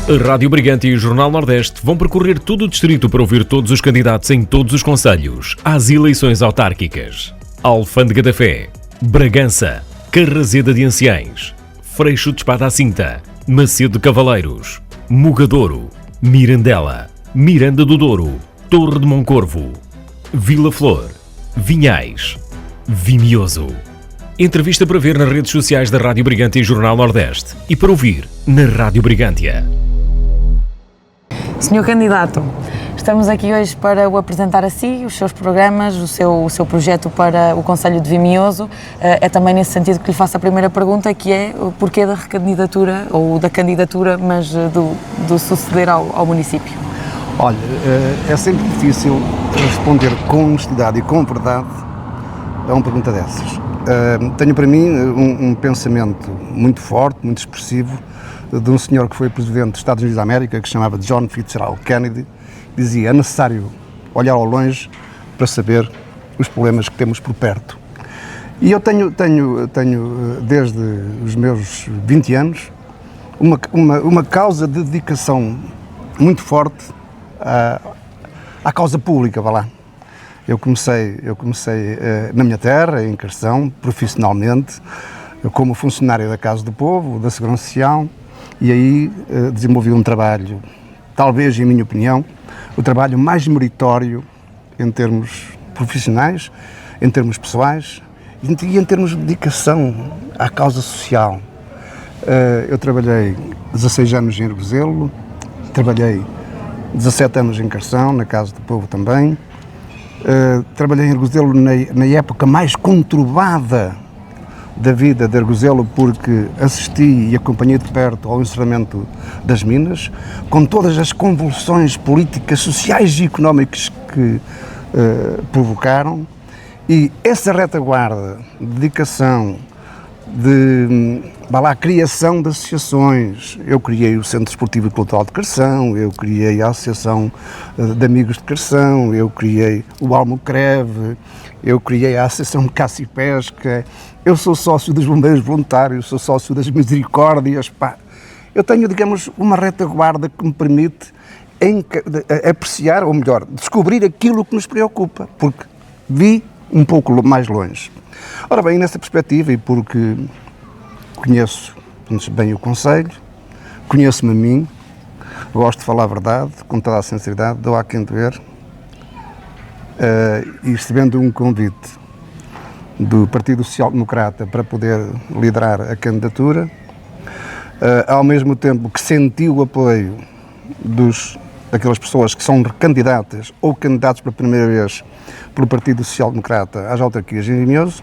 A Rádio Brigante e o Jornal Nordeste vão percorrer todo o distrito para ouvir todos os candidatos em todos os concelhos às eleições autárquicas. Alfândega da Fé, Bragança, Carraseda de Anciães, Freixo de Espada à Cinta, Macedo de Cavaleiros, Mugadouro, Mirandela, Miranda do Douro, Torre de Moncorvo, Vila Flor, Vinhais, Vimioso. Entrevista para ver nas redes sociais da Rádio Brigante e Jornal Nordeste e para ouvir na Rádio Brigantia. Senhor candidato, estamos aqui hoje para o apresentar a si, os seus programas, o seu projeto para o Concelho de Vimioso. É também nesse sentido que lhe faço a primeira pergunta, que é o porquê da recandidatura, ou da candidatura, mas do suceder ao município. Olha, é sempre difícil responder com honestidade e com verdade a uma pergunta dessas. Tenho para mim um pensamento muito forte, muito expressivo, de um senhor que foi presidente dos Estados Unidos da América, que se chamava John Fitzgerald Kennedy, dizia: é necessário olhar ao longe para saber os problemas que temos por perto. E eu tenho desde os meus 20 anos, uma causa de dedicação muito forte à causa pública, vá lá. Eu comecei na minha terra, em Carção, profissionalmente, como funcionário da Casa do Povo, da Segurança Social, e aí desenvolvi um trabalho, talvez, em minha opinião, o trabalho mais meritório em termos profissionais, em termos pessoais e em termos de dedicação à causa social. Eu trabalhei 16 anos em Arguzelo, trabalhei 17 anos em Carção, na Casa do Povo também. Trabalhei em Arguzelo na época mais conturbada da vida de Arguzelo, porque assisti e acompanhei de perto ao encerramento das minas, com todas as convulsões políticas, sociais e económicas que provocaram, e essa retaguarda de dedicação, de criação de associações. Eu criei o Centro Desportivo e Cultural de Carção, eu criei a Associação de Amigos de Carção, eu criei o Almocreve, eu criei a Associação de Caça e Pesca, eu sou sócio dos Bombeiros Voluntários, sou sócio das Misericórdias. Eu tenho, digamos, uma retaguarda que me permite apreciar, ou melhor, descobrir aquilo que nos preocupa, porque vi um pouco mais longe. Ora bem, nessa perspectiva, e porque conheço bem o Concelho, conheço-me a mim, gosto de falar a verdade, com toda a sinceridade, dou a quem doer, e recebendo um convite do Partido Social Democrata para poder liderar a candidatura, ao mesmo tempo que senti o apoio daquelas pessoas que são candidatas ou candidatos pela primeira vez pelo Partido Social Democrata às autarquias em Vimioso,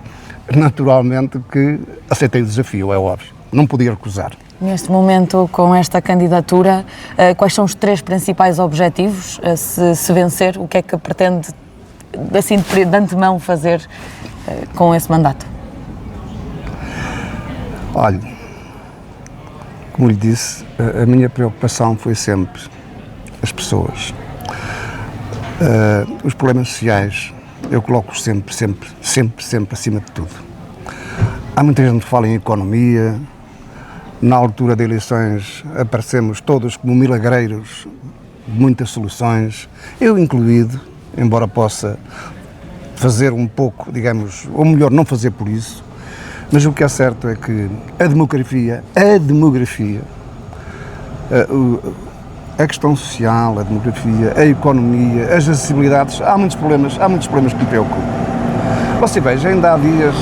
naturalmente que aceitei o desafio, é óbvio, não podia recusar. Neste momento, com esta candidatura, quais são os 3 principais objetivos? Se vencer, o que é que pretende, assim, de antemão fazer com esse mandato? Olha, como lhe disse, a minha preocupação foi sempre as pessoas. Os problemas sociais eu coloco sempre acima de tudo. Há muita gente que fala em economia. Na altura de eleições aparecemos todos como milagreiros de muitas soluções, eu incluído, embora possa fazer um pouco, digamos, ou melhor, não fazer por isso, mas o que é certo é que a demografia, a questão social, a demografia, a economia, as acessibilidades, há muitos problemas que me preocupam. Você veja, ainda há dias,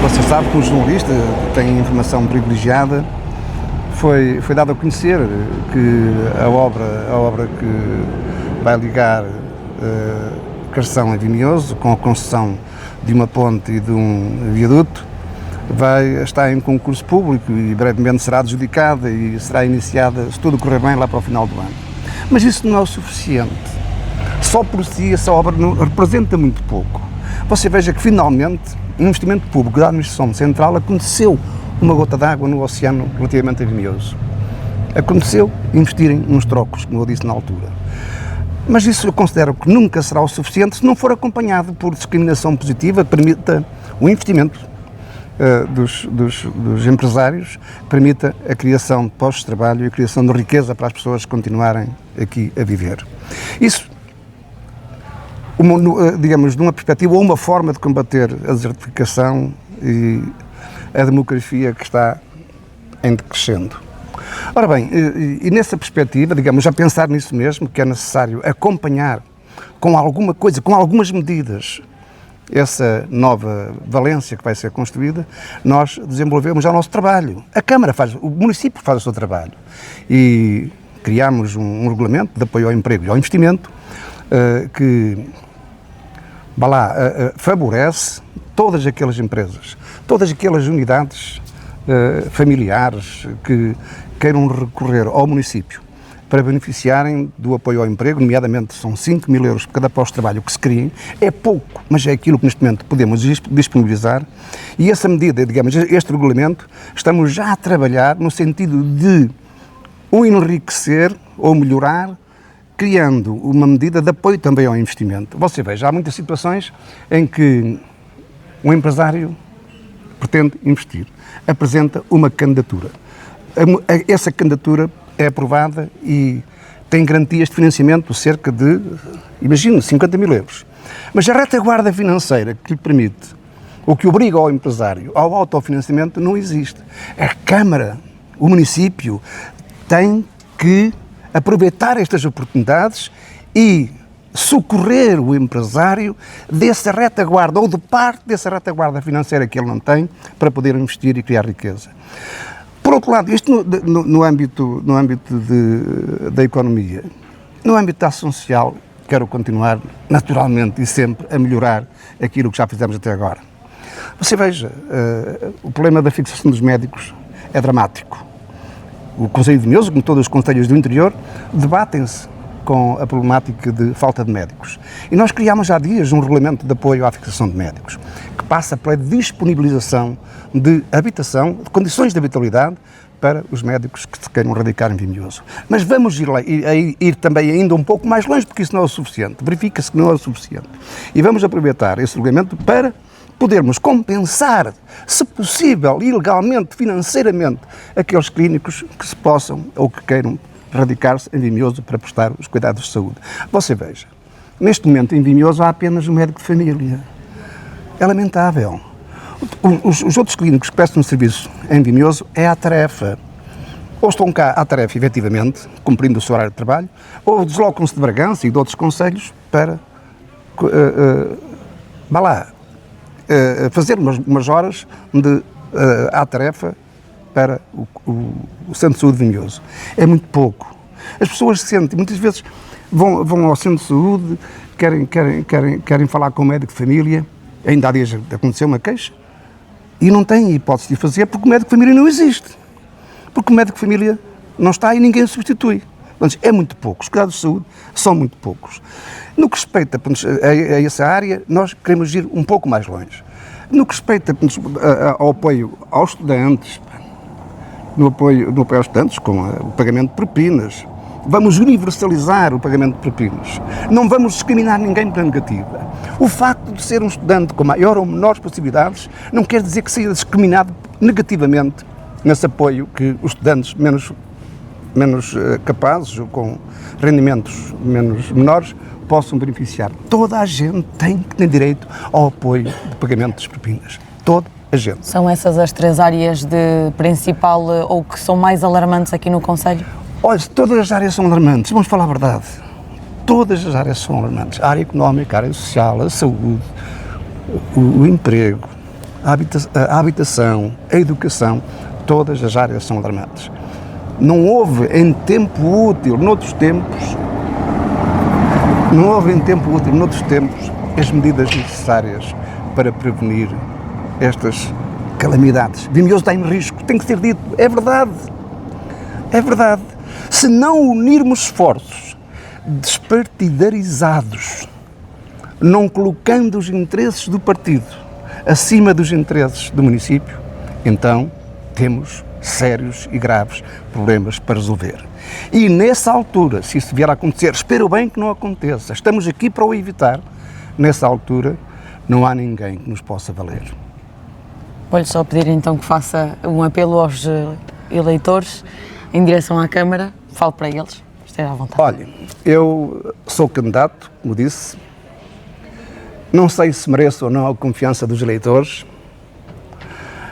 você sabe que um jornalista tem informação privilegiada, foi dado a conhecer que a obra que vai ligar Carção a Vimioso, com a construção de uma ponte e de um viaduto, está em concurso público e brevemente será adjudicada e será iniciada, se tudo correr bem, lá para o final do ano. Mas isso não é o suficiente. Só por si essa obra não representa muito pouco. Você veja que finalmente, um investimento público da Administração Central, aconteceu uma gota d'água no oceano relativamente a Vimioso. Aconteceu investirem nos trocos, como eu disse na altura. Mas isso eu considero que nunca será o suficiente se não for acompanhado por discriminação positiva que permita o investimento dos empresários permita a criação de postos de trabalho e a criação de riqueza para as pessoas continuarem aqui a viver. Isso, digamos, de uma perspectiva ou uma forma de combater a desertificação e a demografia que está em decrescendo. Ora bem, e nessa perspectiva, digamos, já pensar nisso mesmo, que é necessário acompanhar com alguma coisa, com algumas medidas, essa nova Valência que vai ser construída, nós desenvolvemos já o nosso trabalho. A Câmara faz, o município faz o seu trabalho e criámos um regulamento de apoio ao emprego e ao investimento que favorece todas aquelas empresas, todas aquelas unidades familiares que queiram recorrer ao município para beneficiarem do apoio ao emprego, nomeadamente são 5.000 euros por cada posto de trabalho que se criem. É pouco, mas é aquilo que neste momento podemos disponibilizar. E essa medida, digamos, este regulamento, estamos já a trabalhar no sentido de o enriquecer ou melhorar, criando uma medida de apoio também ao investimento. Você veja, há muitas situações em que um empresário pretende investir, apresenta uma candidatura. Essa candidatura é aprovada e tem garantias de financiamento de cerca de, imagino, 50.000 euros. Mas a retaguarda financeira que lhe permite, ou que obriga ao empresário ao autofinanciamento, não existe. A Câmara, o município, tem que aproveitar estas oportunidades e socorrer o empresário dessa retaguarda, ou de parte dessa retaguarda financeira que ele não tem, para poder investir e criar riqueza. Por outro lado, isto no âmbito da economia, no âmbito da ação social, quero continuar naturalmente e sempre a melhorar aquilo que já fizemos até agora. Você veja, o problema da fixação dos médicos é dramático. O Conselho de Vimioso, como todos os conselhos do interior, debatem-se com a problemática de falta de médicos. E nós criámos há dias um regulamento de apoio à fixação de médicos, que passa pela disponibilização de habitação, de condições de habitabilidade para os médicos que se queiram radicar em Vimioso. Mas vamos ir também ainda um pouco mais longe, porque isso não é o suficiente. Verifica-se que não é o suficiente. E vamos aproveitar esse regulamento para podermos compensar, se possível, ilegalmente, financeiramente, aqueles clínicos que se possam ou que queiram radicar-se em Vimioso para prestar os cuidados de saúde. Você veja, neste momento em Vimioso há apenas um médico de família. É lamentável. Os outros clínicos que prestam serviço em Vimioso é à tarefa. Ou estão cá à tarefa, efetivamente, cumprindo o seu horário de trabalho, ou deslocam-se de Bragança e de outros concelhos para fazer umas horas à tarefa para o Centro de Saúde de Vimioso. É muito pouco. As pessoas sentem, muitas vezes vão ao Centro de Saúde, querem falar com o médico de família, ainda há dias aconteceu uma queixa, e não têm hipótese de fazer porque o médico de família não existe. Porque o médico de família não está e ninguém o substitui. Portanto, é muito pouco. Os cuidados de saúde são muito poucos. No que respeita a essa área, nós queremos ir um pouco mais longe. No que respeita ao apoio aos estudantes, no apoio aos estudantes com o pagamento de propinas, vamos universalizar o pagamento de propinas. Não vamos discriminar ninguém pela negativa. O facto de ser um estudante com maior ou menores possibilidades não quer dizer que seja discriminado negativamente nesse apoio que os estudantes menos capazes ou com rendimentos menores possam beneficiar. Toda a gente tem direito ao apoio de pagamento das propinas. Toda a gente. São essas as três áreas de principal ou que são mais alarmantes aqui no concelho? Olha, todas as áreas são alarmantes, vamos falar a verdade. Todas as áreas são alarmantes. A área económica, a área social, a saúde, o emprego, a habitação, a educação, todas as áreas são alarmantes. Não houve em tempo útil, noutros tempos, as medidas necessárias para prevenir estas calamidades. Vimioso está em risco, tem que ser dito, é verdade. É verdade. Se não unirmos esforços despartidarizados, não colocando os interesses do partido acima dos interesses do município, então temos sérios e graves problemas para resolver. E nessa altura, se isso vier a acontecer, espero bem que não aconteça, estamos aqui para o evitar, nessa altura não há ninguém que nos possa valer. Vou-lhe só pedir então que faça um apelo aos eleitores em direção à Câmara. Fale para eles, esteja à vontade. Olha, eu sou candidato, como disse, não sei se mereço ou não a confiança dos eleitores.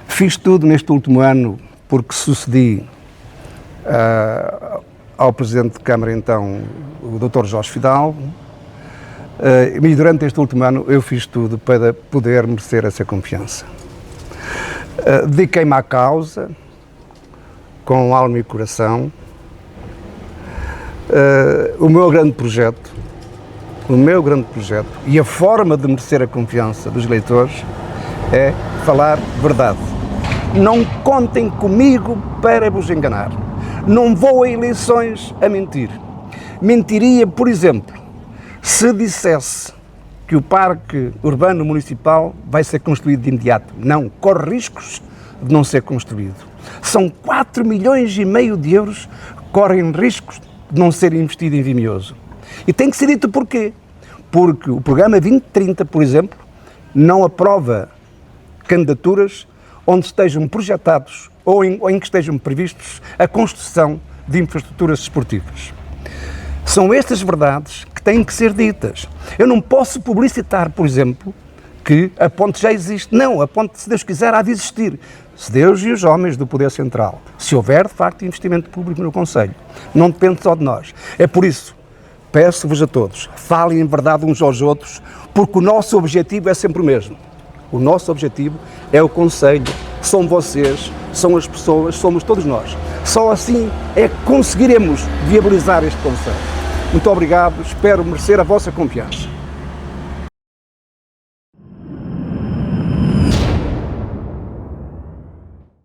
Fiz tudo neste último ano porque sucedi ao Presidente de Câmara, então, o Dr. Jorge Fidalgo, e durante este último ano eu fiz tudo para poder merecer essa confiança. Dediquei-me à causa, com alma e coração. O meu grande projeto e a forma de merecer a confiança dos eleitores é falar verdade. Não contem comigo para vos enganar. Não vou a eleições a mentir. Mentiria, por exemplo, se dissesse que o Parque Urbano Municipal vai ser construído de imediato. Não, corre riscos de não ser construído. São 4,5 milhões de euros que correm riscos de não ser investido em Vimioso. E tem que ser dito porquê. Porque o programa 2030, por exemplo, não aprova candidaturas onde estejam projetados ou em que estejam previstos a construção de infraestruturas esportivas. São estas verdades que têm que ser ditas. Eu não posso publicitar, por exemplo, que a ponte já existe. Não, a ponte, se Deus quiser, há de existir. Se Deus e os homens do Poder Central, se houver, de facto, investimento público no Concelho, não depende só de nós. É por isso, peço-vos a todos, falem em verdade uns aos outros, porque o nosso objetivo é sempre o mesmo. O nosso objetivo é o Concelho, são vocês, são as pessoas, somos todos nós. Só assim é que conseguiremos viabilizar este Concelho. Muito obrigado, espero merecer a vossa confiança.